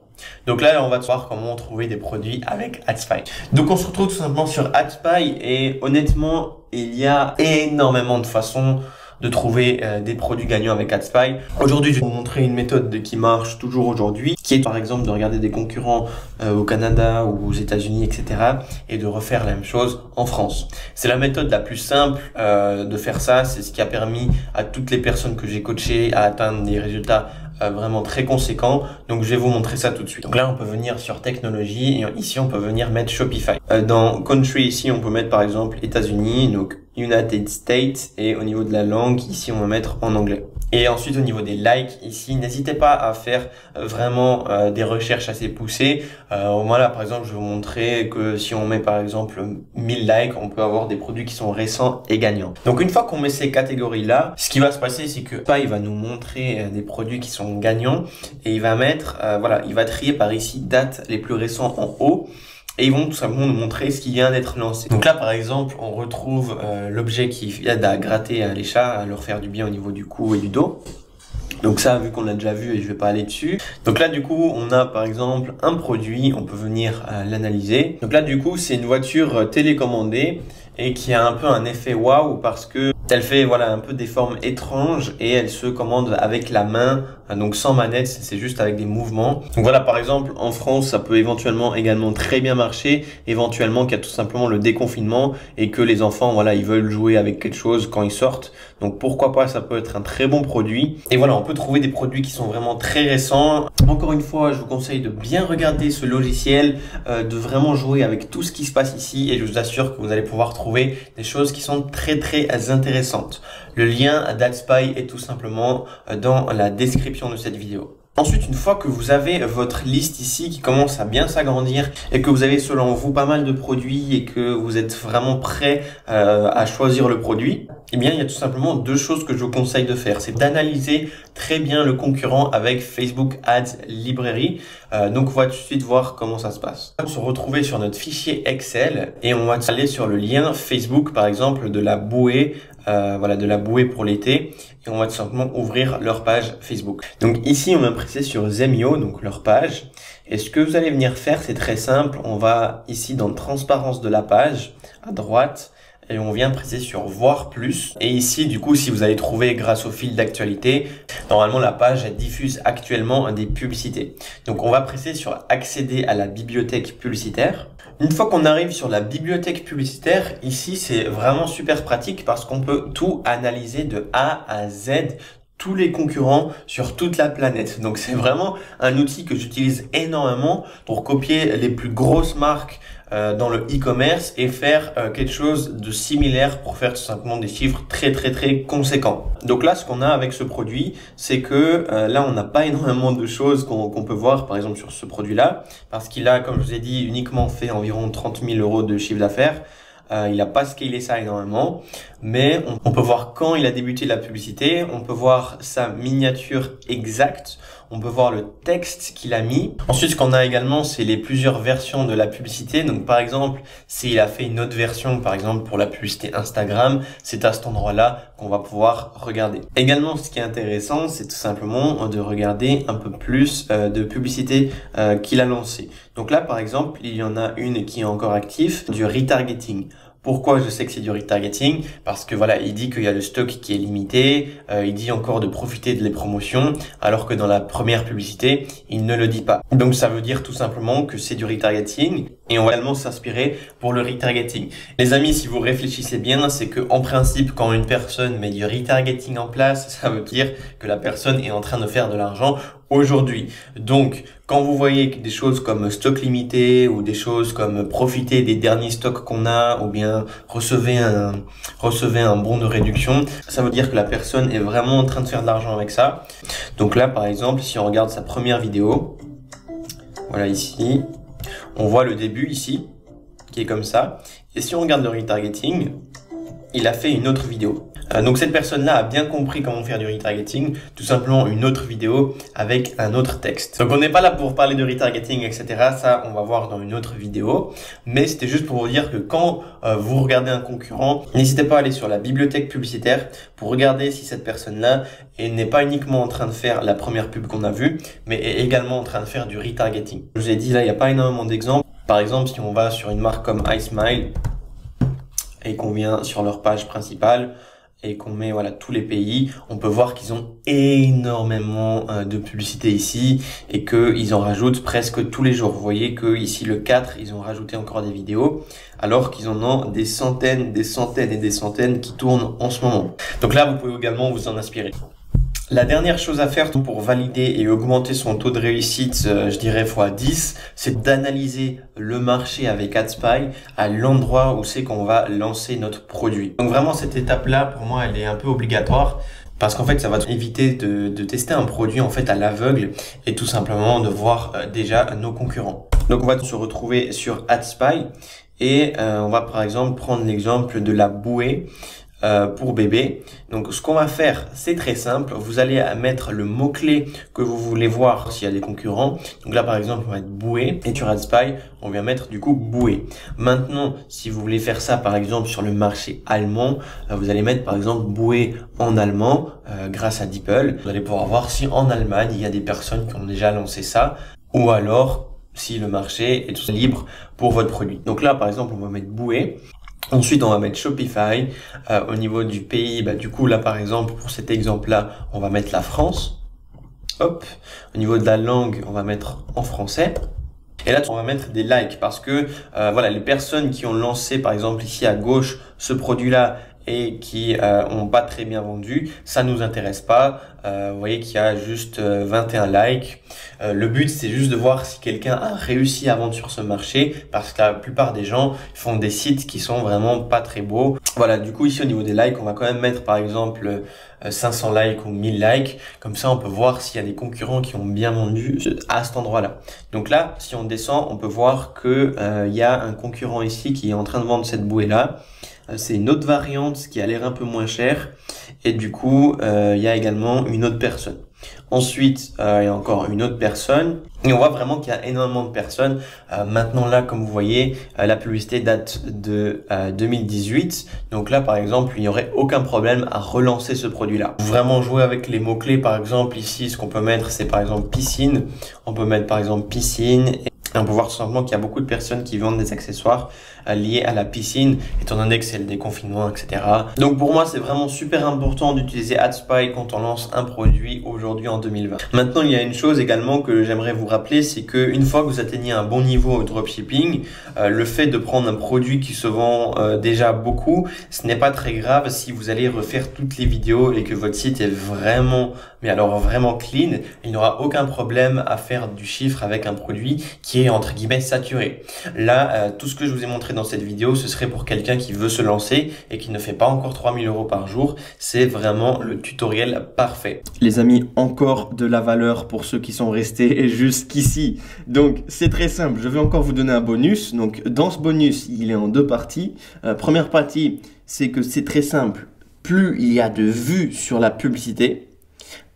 Donc là, on va voir comment trouver des produits avec AdSpy. Donc on se retrouve tout simplement sur AdSpy et honnêtement, il y a énormément de façons de trouver des produits gagnants avec AdSpy. Aujourd'hui, je vais vous montrer une méthode qui marche toujours aujourd'hui, qui est par exemple de regarder des concurrents au Canada ou aux États-Unis, etc. et de refaire la même chose en France. C'est la méthode la plus simple de faire ça. C'est ce qui a permis à toutes les personnes que j'ai coachées à atteindre des résultats vraiment très conséquent. Donc je vais vous montrer ça tout de suite. Donc là on peut venir sur technologie et ici on peut venir mettre Shopify. Dans country ici on peut mettre par exemple États-Unis, donc United States, et au niveau de la langue ici on va mettre en anglais. Et ensuite au niveau des likes ici, n'hésitez pas à faire vraiment des recherches assez poussées. Voilà, par exemple je vais vous montrer que si on met par exemple 1000 likes, on peut avoir des produits qui sont récents et gagnants. Donc une fois qu'on met ces catégories là, ce qui va se passer c'est que il va nous montrer des produits qui sont gagnants et il va mettre voilà, il va trier par ici dates les plus récents en haut. Et ils vont tout simplement nous montrer ce qui vient d'être lancé. Donc là, par exemple, on retrouve l'objet qui aide à gratter les chats, à leur faire du bien au niveau du cou et du dos. Donc ça, vu qu'on l'a déjà vu et je vais pas aller dessus. Donc là, du coup, on a par exemple un produit, on peut venir l'analyser. Donc là, du coup, c'est une voiture télécommandée et qui a un peu un effet waouh parce que elle fait voilà un peu des formes étranges et elle se commande avec la main, donc sans manette, c'est juste avec des mouvements. Donc voilà, par exemple en France ça peut éventuellement également très bien marcher, éventuellement qu'il y a tout simplement le déconfinement et que les enfants voilà ils veulent jouer avec quelque chose quand ils sortent, donc pourquoi pas, ça peut être un très bon produit. Et voilà, on peut trouver des produits qui sont vraiment très récents. Encore une fois, je vous conseille de bien regarder ce logiciel, de vraiment jouer avec tout ce qui se passe ici et je vous assure que vous allez pouvoir trouver des choses qui sont très intéressantes. Le lien d'AdSpy est tout simplement dans la description de cette vidéo. Ensuite, une fois que vous avez votre liste ici qui commence à bien s'agrandir et que vous avez selon vous pas mal de produits et que vous êtes vraiment prêt à choisir le produit, eh bien, il y a tout simplement deux choses que je vous conseille de faire. C'est d'analyser très bien le concurrent avec Facebook Ads Library. Donc, on va tout de suite voir comment ça se passe. On va se retrouver sur notre fichier Excel et on va aller sur le lien Facebook, par exemple, de la bouée. Voilà, de la bouée pour l'été, et on va tout simplement ouvrir leur page Facebook. Donc ici on va presser sur Zemio, donc leur page, et ce que vous allez venir faire c'est très simple. On va ici dans transparence de la page à droite et on vient presser sur voir plus, et ici du coup si vous allez trouver grâce au fil d'actualité, normalement la page elle diffuse actuellement des publicités. Donc on va presser sur accéder à la bibliothèque publicitaire. Une fois qu'on arrive sur la bibliothèque publicitaire, ici c'est vraiment super pratique parce qu'on peut tout analyser de A à Z, tous les concurrents sur toute la planète. Donc c'est vraiment un outil que j'utilise énormément pour copier les plus grosses marques dans le e-commerce et faire quelque chose de similaire pour faire tout simplement des chiffres très conséquents. Donc là, ce qu'on a avec ce produit, c'est que là, on n'a pas énormément de choses qu'on peut voir, par exemple sur ce produit-là, parce qu'il a, comme je vous ai dit, uniquement fait environ 30 000 € de chiffre d'affaires. Il n'a pas scalé ça énormément, mais on peut voir quand il a débuté la publicité, on peut voir sa miniature exacte, on peut voir le texte qu'il a mis. Ensuite, ce qu'on a également, c'est les plusieurs versions de la publicité. Donc, par exemple, s'il a fait une autre version, par exemple, pour la publicité Instagram, c'est à cet endroit-là qu'on va pouvoir regarder. Également, ce qui est intéressant, c'est tout simplement de regarder un peu plus de publicité qu'il a lancé. Donc là, par exemple, il y en a une qui est encore active, du retargeting. Pourquoi je sais que c'est du retargeting? Parce que voilà, il dit qu'il y a le stock qui est limité, il dit encore de profiter de les promotions, alors que dans la première publicité, il ne le dit pas. Donc ça veut dire tout simplement que c'est du retargeting et on va également s'inspirer pour le retargeting. Les amis, si vous réfléchissez bien, c'est que en principe, quand une personne met du retargeting en place, ça veut dire que la personne est en train de faire de l'argent aujourd'hui. Donc, quand vous voyez des choses comme stock limité ou des choses comme profiter des derniers stocks qu'on a ou bien recevez un bon de réduction, ça veut dire que la personne est vraiment en train de faire de l'argent avec ça. Donc là, par exemple, si on regarde sa première vidéo, voilà ici, on voit le début ici, qui est comme ça. Et si on regarde le retargeting, il a fait une autre vidéo. Donc cette personne-là a bien compris comment faire du retargeting, tout simplement une autre vidéo avec un autre texte. Donc on n'est pas là pour parler de retargeting, etc. Ça, on va voir dans une autre vidéo. Mais c'était juste pour vous dire que quand vous regardez un concurrent, n'hésitez pas à aller sur la bibliothèque publicitaire pour regarder si cette personne-là n'est pas uniquement en train de faire la première pub qu'on a vue, mais est également en train de faire du retargeting. Je vous ai dit là, il n'y a pas énormément d'exemples. Par exemple, si on va sur une marque comme iSmile et qu'on vient sur leur page principale, et qu'on met voilà tous les pays, on peut voir qu'ils ont énormément de publicité ici et qu'ils en rajoutent presque tous les jours. Vous voyez que ici le 4, ils ont rajouté encore des vidéos alors qu'ils en ont des centaines et des centaines qui tournent en ce moment. Donc là, vous pouvez également vous en inspirer. La dernière chose à faire pour valider et augmenter son taux de réussite, je dirais x10, c'est d'analyser le marché avec AdSpy à l'endroit où c'est qu'on va lancer notre produit. Donc vraiment, cette étape-là, pour moi, elle est un peu obligatoire parce qu'en fait, ça va éviter de tester un produit en fait à l'aveugle et tout simplement de voir déjà nos concurrents. Donc on va se retrouver sur AdSpy et on va par exemple prendre l'exemple de la bouée. Pour bébé. Donc ce qu'on va faire, c'est très simple. Vous allez mettre le mot-clé que vous voulez voir s'il y a des concurrents. Donc là par exemple on va mettre bouée et sur AdSpy on vient mettre du coup bouée. Maintenant si vous voulez faire ça par exemple sur le marché allemand, vous allez mettre par exemple bouée en allemand grâce à DeepL. Vous allez pouvoir voir si en Allemagne il y a des personnes qui ont déjà lancé ça ou alors si le marché est tout libre pour votre produit. Donc là par exemple on va mettre bouée. Ensuite, on va mettre Shopify. Au niveau du pays, du coup, là, par exemple, pour cet exemple-là, on va mettre la France. Hop. Au niveau de la langue, on va mettre en français. Et là, on va mettre des likes parce que, voilà, les personnes qui ont lancé, par exemple, ici à gauche, ce produit-là et qui ont pas très bien vendu, ça nous intéresse pas. Vous voyez qu'il y a juste 21 likes. Le but, c'est juste de voir si quelqu'un a réussi à vendre sur ce marché parce que la plupart des gens font des sites qui sont vraiment pas très beaux. Voilà, du coup, ici, au niveau des likes, on va quand même mettre, par exemple, 500 likes ou 1000 likes. Comme ça, on peut voir s'il y a des concurrents qui ont bien vendu à cet endroit-là. Donc là, si on descend, on peut voir que il y a un concurrent ici qui est en train de vendre cette bouée-là. C'est une autre variante qui a l'air un peu moins chère. Et du coup, il y a également une autre personne. Ensuite, il y a encore une autre personne. Et on voit vraiment qu'il y a énormément de personnes. Maintenant là, comme vous voyez, la publicité date de 2018. Donc là, par exemple, il n'y aurait aucun problème à relancer ce produit-là. Vraiment jouer avec les mots-clés. Par exemple, ici, ce qu'on peut mettre, c'est par exemple piscine. On peut mettre par exemple piscine. Et on peut voir tout simplement qu'il y a beaucoup de personnes qui vendent des accessoires liés à la piscine, étant donné que c'est le déconfinement, etc. Donc pour moi, c'est vraiment super important d'utiliser AdSpy quand on lance un produit aujourd'hui en 2020. Maintenant, il y a une chose également que j'aimerais vous rappeler, c'est qu'une fois que vous atteignez un bon niveau au dropshipping, le fait de prendre un produit qui se vend déjà beaucoup, ce n'est pas très grave si vous allez refaire toutes les vidéos et que votre site est vraiment, mais alors vraiment clean. Il n'y aura aucun problème à faire du chiffre avec un produit qui est entre guillemets saturé. Là, tout ce que je vous ai montré dans cette vidéo, ce serait pour quelqu'un qui veut se lancer et qui ne fait pas encore 3000 € par jour. C'est vraiment le tutoriel parfait.
Les amis, encore de la valeur pour ceux qui sont restés jusqu'ici. Donc, c'est très simple. Je vais encore vous donner un bonus. Donc, dans ce bonus, il est en deux parties. Première partie, c'est que c'est très simple. Plus il y a de vues sur la publicité,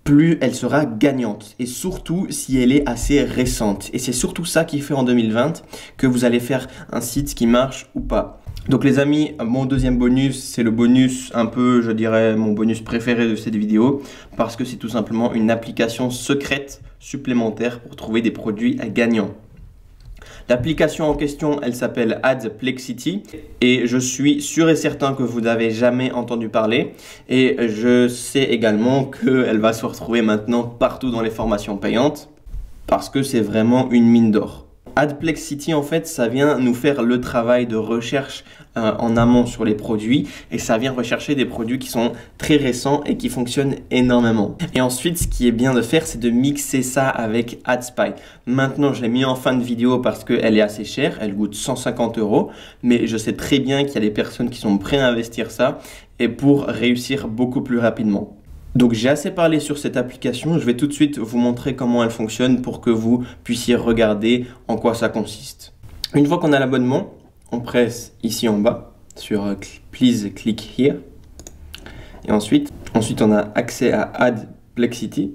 plus elle sera gagnante et surtout si elle est assez récente. Et c'est surtout ça qui fait en 2020 que vous allez faire un site qui marche ou pas. Donc les amis, mon deuxième bonus, c'est le bonus un peu, je dirais, mon bonus préféré de cette vidéo parce que c'est tout simplement une application secrète supplémentaire pour trouver des produits gagnants. L'application en question, elle s'appelle Adplexity et je suis sûr et certain que vous n'avez jamais entendu parler et je sais également qu'elle va se retrouver maintenant partout dans les formations payantes parce que c'est vraiment une mine d'or. Adplexity, en fait, ça vient nous faire le travail de recherche en amont sur les produits et ça vient rechercher des produits qui sont très récents et qui fonctionnent énormément. Et ensuite, ce qui est bien de faire, c'est de mixer ça avec AdSpy. Maintenant, je l'ai mis en fin de vidéo parce qu'elle est assez chère, elle coûte 150 €, mais je sais très bien qu'il y a des personnes qui sont prêtes à investir ça et pour réussir beaucoup plus rapidement. Donc j'ai assez parlé sur cette application, je vais tout de suite vous montrer comment elle fonctionne pour que vous puissiez regarder en quoi ça consiste. Une fois qu'on a l'abonnement, on presse ici en bas sur Please click here et ensuite on a accès à Adplexity.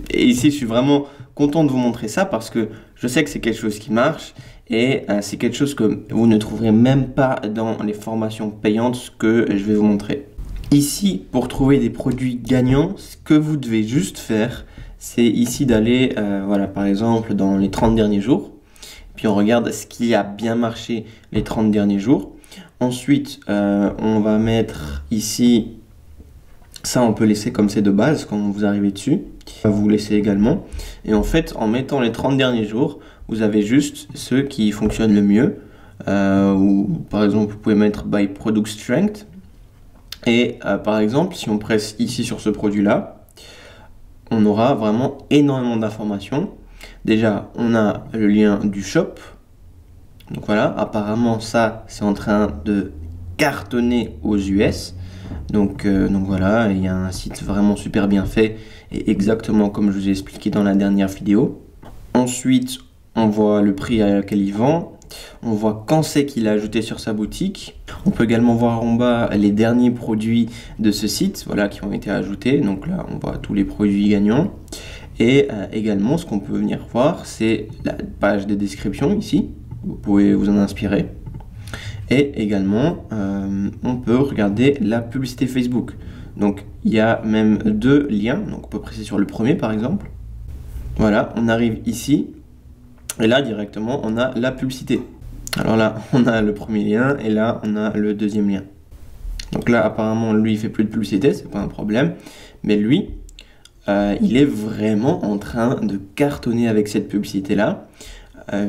Et ici je suis vraiment content de vous montrer ça parce que je sais que c'est quelque chose qui marche et c'est quelque chose que vous ne trouverez même pas dans les formations payantes que je vais vous montrer. Ici, pour trouver des produits gagnants, ce que vous devez juste faire, c'est ici d'aller, voilà, par exemple, dans les 30 derniers jours. Puis on regarde ce qui a bien marché les 30 derniers jours. Ensuite, on va mettre ici Ça, on peut laisser comme c'est de base quand vous arrivez dessus. Vous laissez également. Et en fait, en mettant les 30 derniers jours, vous avez juste ceux qui fonctionnent le mieux. Ou par exemple, vous pouvez mettre by product strength. Et par exemple, si on presse ici sur ce produit-là, on aura vraiment énormément d'informations. Déjà, on a le lien du shop. Donc voilà, apparemment ça, c'est en train de cartonner aux US. Donc voilà, il y a un site vraiment super bien fait et exactement comme je vous ai expliqué dans la dernière vidéo. Ensuite, on voit le prix à laquelle il vend. On voit quand c'est qu'il a ajouté sur sa boutique. On peut également voir en bas les derniers produits de ce site, voilà, qui ont été ajoutés. Donc là, on voit tous les produits gagnants. Et également, ce qu'on peut venir voir, c'est la page de description ici. Vous pouvez vous en inspirer. Et également, on peut regarder la publicité Facebook. Donc, il y a même 2 liens. Donc, on peut presser sur le premier, par exemple. Voilà, on arrive ici. Et là, directement, on a la publicité. Alors là, on a le premier lien et là, on a le deuxième lien. Donc là, apparemment, lui, il fait plus de publicité, c'est pas un problème. Mais lui, il est vraiment en train de cartonner avec cette publicité-là.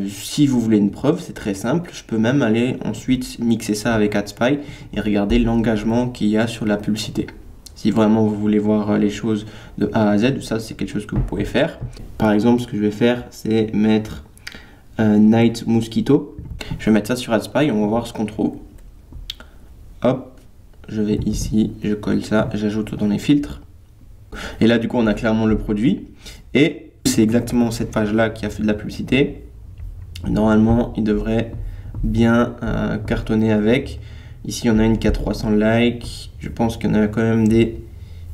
Si vous voulez une preuve, c'est très simple. Je peux même aller ensuite mixer ça avec AdSpy et regarder l'engagement qu'il y a sur la publicité. Si vraiment vous voulez voir les choses de A à Z, ça, c'est quelque chose que vous pouvez faire. Par exemple, ce que je vais faire, c'est mettre Night Mosquito. Je vais mettre ça sur AdSpy et on va voir ce qu'on trouve. Hop, je vais ici, je colle ça, j'ajoute dans les filtres. Et là, du coup, on a clairement le produit. Et c'est exactement cette page-là qui a fait de la publicité. Normalement, il devrait bien cartonner avec. Ici, il y en a une qui a 300 likes. Je pense qu'il y en a quand même des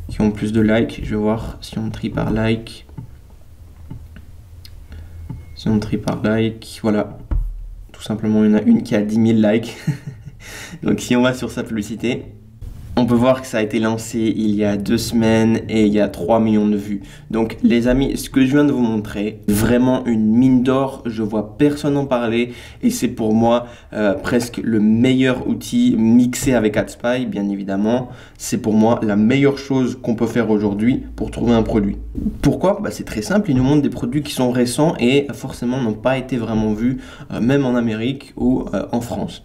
qui ont plus de likes. Je vais voir si on trie par like. Si on trie par like, voilà. Tout simplement, il y en a une qui a 10 000 likes. Donc, si on va sur sa publicité, on peut voir que ça a été lancé il y a 2 semaines et il y a 3 millions de vues. Donc les amis, ce que je viens de vous montrer, vraiment une mine d'or. Je vois personne en parler et c'est pour moi presque le meilleur outil mixé avec AdSpy, bien évidemment. C'est pour moi la meilleure chose qu'on peut faire aujourd'hui pour trouver un produit. Pourquoi? C'est très simple, il nous montre des produits qui sont récents et forcément n'ont pas été vraiment vus, même en Amérique ou en France.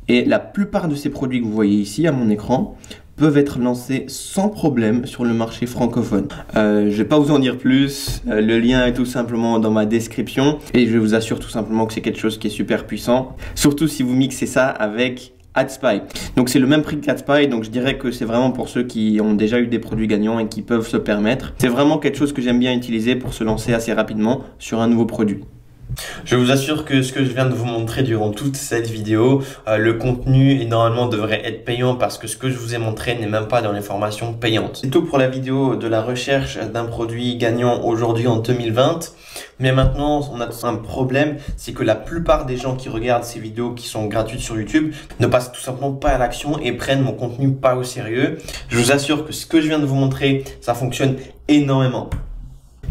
Et la plupart de ces produits que vous voyez ici à mon écran peuvent être lancés sans problème sur le marché francophone. Je ne vais pas vous en dire plus, le lien est tout simplement dans ma description et je vous assure tout simplement que c'est quelque chose qui est super puissant, surtout si vous mixez ça avec AdSpy. Donc c'est le même prix qu'AdSpy, donc je dirais que c'est vraiment pour ceux qui ont déjà eu des produits gagnants et qui peuvent se permettre. C'est vraiment quelque chose que j'aime bien utiliser pour se lancer assez rapidement sur un nouveau produit.
Je vous assure que ce que je viens de vous montrer durant toute cette vidéo, le contenu normalement devrait être payant parce que ce que je vous ai montré n'est même pas dans les formations payantes. C'est tout pour la vidéo de la recherche d'un produit gagnant aujourd'hui en 2020. Mais maintenant, on a un problème, c'est que la plupart des gens qui regardent ces vidéos qui sont gratuites sur YouTube ne passent tout simplement pas à l'action et prennent mon contenu pas au sérieux. Je vous assure que ce que je viens de vous montrer, ça fonctionne énormément.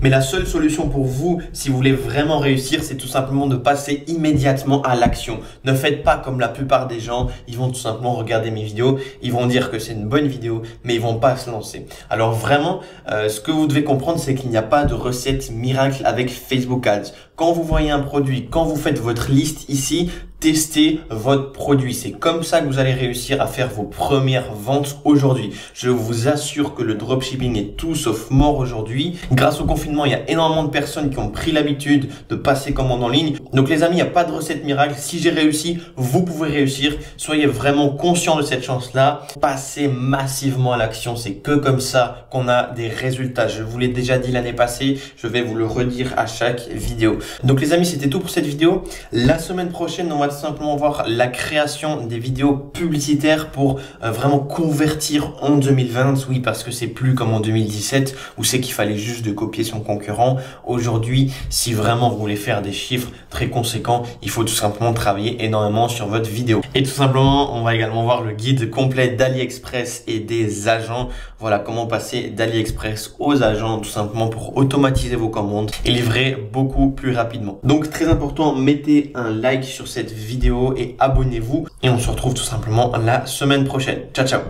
Mais la seule solution pour vous, si vous voulez vraiment réussir, c'est tout simplement de passer immédiatement à l'action. Ne faites pas comme la plupart des gens, ils vont tout simplement regarder mes vidéos, ils vont dire que c'est une bonne vidéo, mais ils vont pas se lancer. Alors vraiment, ce que vous devez comprendre, c'est qu'il n'y a pas de recette miracle avec Facebook Ads. Quand vous voyez un produit, quand vous faites votre liste ici, testez votre produit. C'est comme ça que vous allez réussir à faire vos premières ventes aujourd'hui. Je vous assure que le dropshipping est tout sauf mort aujourd'hui. Grâce au confinement, il y a énormément de personnes qui ont pris l'habitude de passer commande en ligne. Donc les amis, il n'y a pas de recette miracle. Si j'ai réussi, vous pouvez réussir. Soyez vraiment conscients de cette chance-là. Passez massivement à l'action. C'est que comme ça qu'on a des résultats. Je vous l'ai déjà dit l'année passée. Je vais vous le redire à chaque vidéo. Donc les amis, c'était tout pour cette vidéo. La semaine prochaine, on va tout simplement voir la création des vidéos publicitaires pour vraiment convertir en 2020. Oui, parce que c'est plus comme en 2017 où c'est qu'il fallait juste de copier son concurrent. Aujourd'hui, si vraiment vous voulez faire des chiffres très conséquents, il faut tout simplement travailler énormément sur votre vidéo. Et tout simplement, on va également voir le guide complet d'AliExpress et des agents. Voilà comment passer d'AliExpress aux agents tout simplement pour automatiser vos commandes et livrer beaucoup plus rapidement. Donc très important, mettez un like sur cette vidéo et abonnez-vous et on se retrouve tout simplement la semaine prochaine. Ciao ciao.